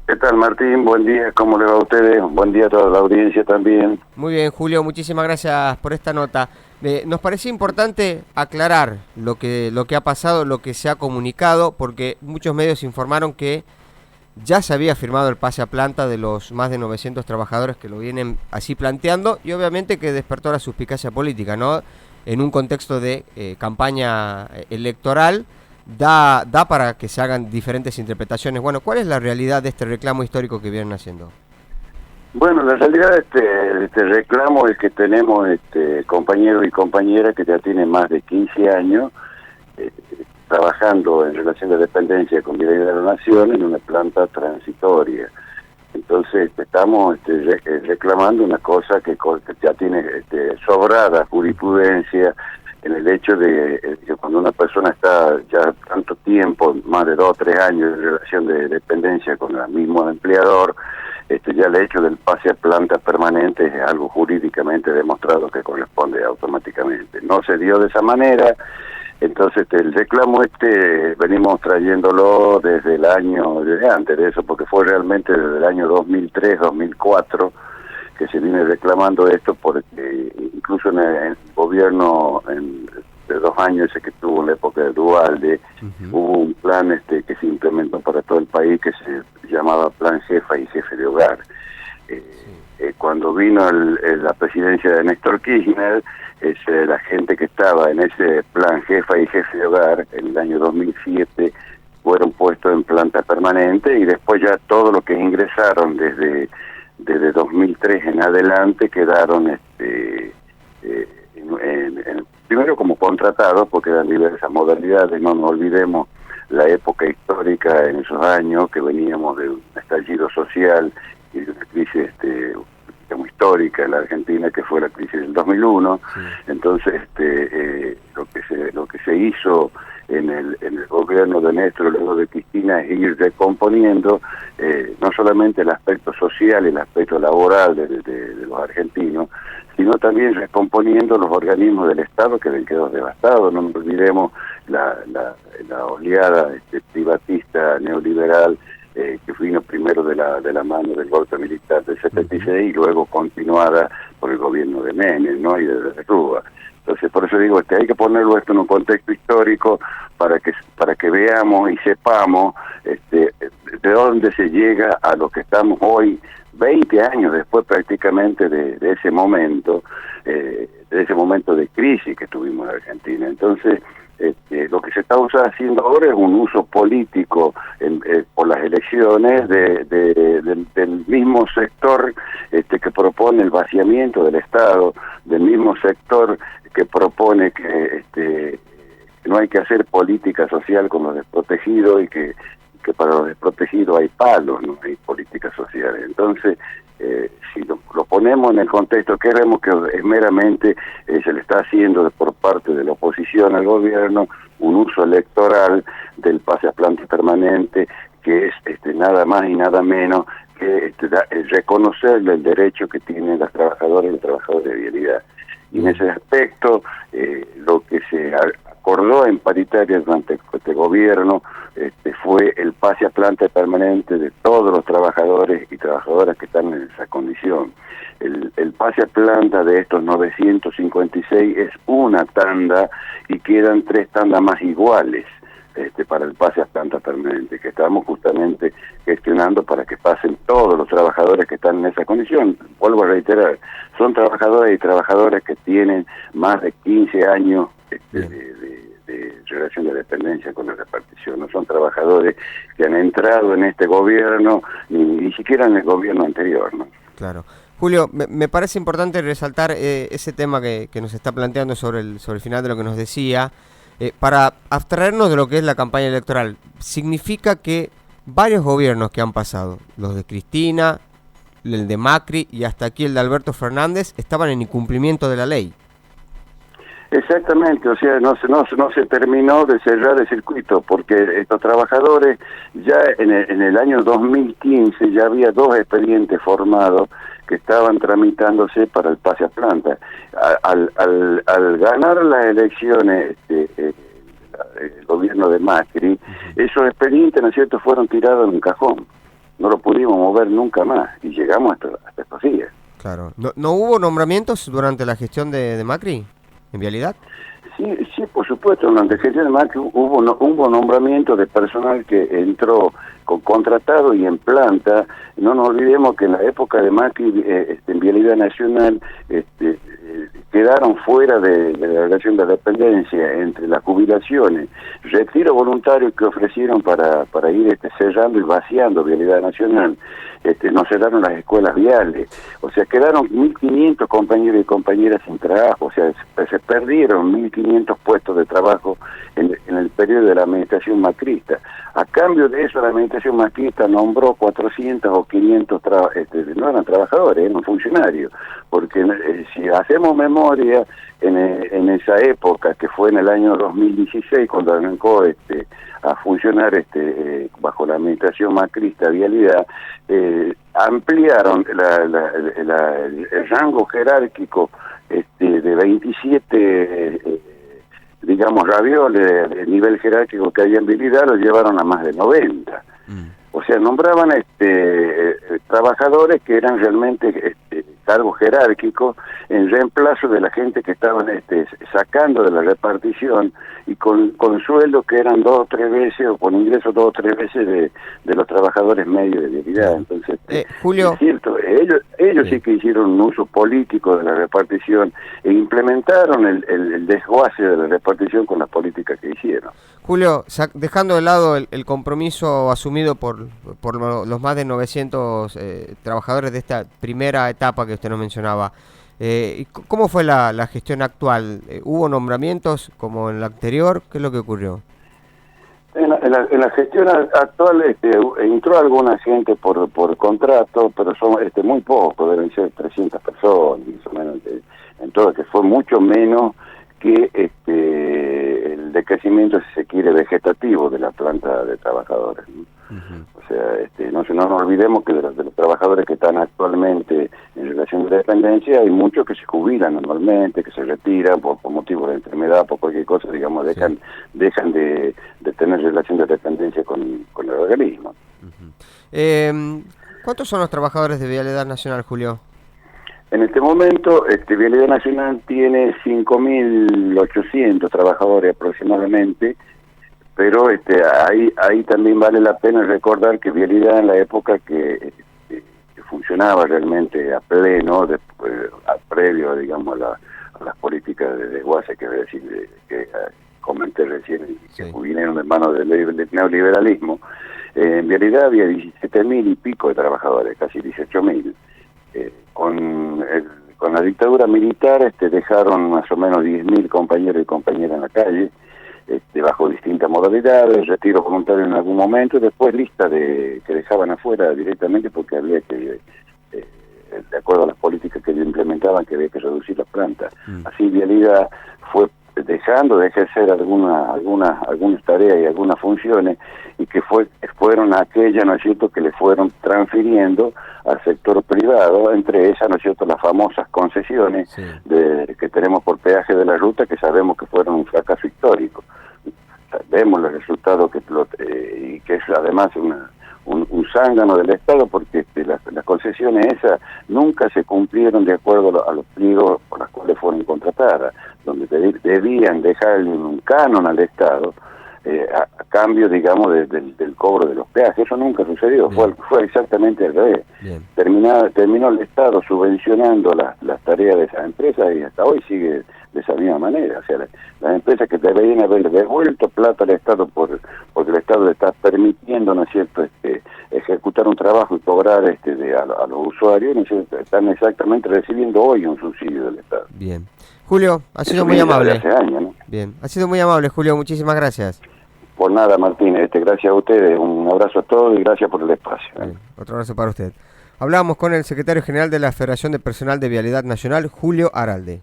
¿Qué tal, Martín? Buen día, ¿cómo le va a ustedes? Buen día a toda la audiencia también. Muy bien, Julio, muchísimas gracias por esta nota. Nos parecía importante aclarar lo que ha pasado, lo que se ha comunicado, porque muchos medios informaron que ya se había firmado el pase a planta de los más de 900 trabajadores que lo vienen así planteando, y obviamente que despertó la suspicacia política, ¿no? En un contexto de campaña electoral, da para que se hagan diferentes interpretaciones. Bueno, ¿cuál es la realidad de este reclamo histórico que vienen haciendo? Bueno, la realidad de este reclamo es que tenemos compañeros y compañeras que ya tienen más de 15 años eh, trabajando en relación de dependencia con Vida de la Nación en una planta transitoria. Entonces estamos reclamando una cosa que ya tiene sobrada jurisprudencia en el hecho de que cuando una persona está ya tanto tiempo, más de 2 o 3 años en relación de dependencia con el mismo empleador, ya el hecho del pase a planta permanente es algo jurídicamente demostrado que corresponde automáticamente. No se dio de esa manera. Entonces el reclamo venimos trayéndolo desde desde antes de eso, porque fue realmente desde el año 2003, 2004 que se viene reclamando esto, porque incluso en el gobierno de 2 años ese que tuvo en la época de Duhalde, hubo un plan que se implementó para todo el país que se llamaba Plan Jefa y Jefe de Hogar. Cuando vino la presidencia de Néstor Kirchner, la gente que estaba en ese plan Jefa y Jefe de Hogar en el año 2007 fueron puestos en planta permanente, y después ya todos los que ingresaron desde 2003 en adelante quedaron primero como contratados, porque eran diversas modalidades. No nos olvidemos la época histórica en esos años, que veníamos de un estallido social y de una crisis muy histórica en la Argentina, que fue la crisis del 2001. Sí. Entonces lo que se hizo en el gobierno de Néstor, luego de Cristina, es ir recomponiendo no solamente el aspecto social y el aspecto laboral de los argentinos, sino también recomponiendo los organismos del Estado que habían quedado devastados. No nos olvidemos la oleada privatista neoliberal que vino primero de la mano del golpe militar del 76 y luego continuada por el gobierno de Menem, ¿no? Y de Rúa. Entonces, por eso digo, hay que ponerlo esto en un contexto histórico para que veamos y sepamos de dónde se llega a lo que estamos hoy, 20 años después prácticamente de ese momento de crisis que tuvimos en Argentina. Entonces, lo que se está haciendo ahora es un uso político por las elecciones del mismo sector que propone el vaciamiento del Estado, del mismo sector que propone que no hay que hacer política social con los desprotegidos y que para los desprotegidos hay palos, no hay políticas sociales. Entonces, si lo ponemos en el contexto que vemos que es meramente se le está haciendo por parte de la oposición al gobierno un uso electoral del pase a planta permanente, que es nada más y nada menos que reconocerle el derecho que tienen las trabajadoras y los trabajadores de vialidad. Y en ese aspecto, lo que se acordó en paritaria durante este gobierno fue el pase a planta permanente de todos los trabajadores y trabajadoras que están en esa condición. El pase a planta de estos 956 es una tanda y quedan 3 tandas más iguales para el pase a planta permanente, que estamos justamente gestionando para que pasen todos los trabajadores que están en esa condición. Vuelvo a reiterar, son trabajadores y trabajadoras que tienen más de 15 años de relación de dependencia con la repartición. No son trabajadores que han entrado en este gobierno, ni siquiera en el gobierno anterior, ¿no? Claro. Julio, me parece importante resaltar ese tema que nos está planteando sobre el final de lo que nos decía, para abstraernos de lo que es la campaña electoral. Significa que varios gobiernos que han pasado, los de Cristina, el de Macri y hasta aquí el de Alberto Fernández, estaban en incumplimiento de la ley. Exactamente, o sea, no se terminó de cerrar el circuito, porque estos trabajadores ya en el año 2015 ya había 2 expedientes formados que estaban tramitándose para el pase a planta. Al ganar las elecciones el gobierno de Macri, esos expedientes, ¿no es cierto?, fueron tirados en un cajón. No lo pudieron pudimos mover nunca más y llegamos hasta estos días. Claro. ¿No hubo nombramientos durante la gestión de Macri en Vialidad? Sí, por supuesto, durante la gestión de Macri hubo nombramiento de personal que entró con contratado y en planta. No nos olvidemos que en la época de Macri, en Vialidad Nacional, quedaron fuera de la relación de dependencia entre las jubilaciones, retiro voluntario que ofrecieron para ir cerrando y vaciando Vialidad Nacional. Nos cerraron las escuelas viales, o sea, quedaron 1.500 compañeros y compañeras sin trabajo, o sea, se perdieron 1.500 puestos de trabajo en el periodo de la administración macrista. A cambio de eso, la administración macrista nombró 400 o 500, no eran trabajadores, eran funcionarios, porque si hacemos memoria, en esa época, que fue en el año 2016, cuando arrancó a funcionar bajo la administración macrista Vialidad, ampliaron el rango jerárquico de 27 digamos ravioles de nivel jerárquico que había en Vialidad, lo llevaron a más de 90. O sea, nombraban trabajadores que eran realmente cargos jerárquicos en reemplazo de la gente que estaban sacando de la repartición y con sueldos que eran 2 o 3 veces o con ingresos 2 o 3 veces de los trabajadores medios de Vialidad. Entonces, Julio, es cierto, ellos sí que hicieron un uso político de la repartición e implementaron el desguace de la repartición con las políticas que hicieron. Julio, dejando de lado el compromiso asumido por los más de 900 trabajadores de esta primera etapa que usted nos mencionaba, ¿cómo fue la gestión actual? ¿Hubo nombramientos como en la anterior? ¿Qué es lo que ocurrió? En la gestión actual entró alguna gente por contrato, pero son muy pocos, deben ser 300 personas, más o menos, en todo, que fue mucho menos que el decrecimiento, si se quiere, vegetativo de la planta de trabajadores, ¿no? O sea, no nos olvidemos que de los trabajadores que están actualmente en relación de dependencia, hay muchos que se jubilan normalmente, que se retiran por motivo de enfermedad, por cualquier cosa, digamos, dejan de tener relación de dependencia con el organismo. ¿Cuántos son los trabajadores de Vialidad Nacional, Julio? En este momento, Vialidad Nacional tiene 5.800 trabajadores aproximadamente, pero ahí también vale la pena recordar que Vialidad, en la época que funcionaba realmente a pleno, previo, digamos, a las políticas de desguace que comenté recién y que vinieron de manos del neoliberalismo, en Vialidad había 17.000 y pico de trabajadores, casi 18.000. Con la dictadura militar dejaron más o menos 10.000 compañeros y compañeras en la calle, bajo distintas modalidades, retiro voluntario en algún momento, y después lista que dejaban afuera directamente porque había que, de acuerdo a las políticas que ellos implementaban, que había que reducir las plantas. Así Vialidad fue dejando de ejercer algunas tareas y algunas funciones, y que fueron aquellas, ¿no es cierto?, que le fueron transfiriendo al sector privado, entre esas, ¿no es cierto?, las famosas concesiones que tenemos por peaje de la ruta, que sabemos que fueron un fracaso histórico. Vemos los resultados y que es además un zángano del Estado, porque las concesiones esas nunca se cumplieron de acuerdo a los pliegos por los cuales fueron contratadas, donde debían dejarle un canon al Estado a cambio, digamos, del cobro de los peajes. Eso nunca sucedió, fue exactamente al revés. Terminó el Estado subvencionando las tareas de esas empresas y hasta hoy sigue de esa misma manera. O sea, las empresas que deberían haber devuelto plata al Estado porque el Estado le está permitiendo, ¿no es cierto?, ejecutar un trabajo y cobrar a los usuarios, ¿no es cierto?, están exactamente recibiendo hoy un subsidio del Estado. Bien. Julio, ha sido muy amable. Hace años, ¿no? Bien, ha sido muy amable, Julio, muchísimas gracias. Por nada, Martín, gracias a ustedes, un abrazo a todos y gracias por el espacio. Bien, otro abrazo para usted. Hablábamos con el secretario general de la Federación de Personal de Vialidad Nacional, Julio Aralde.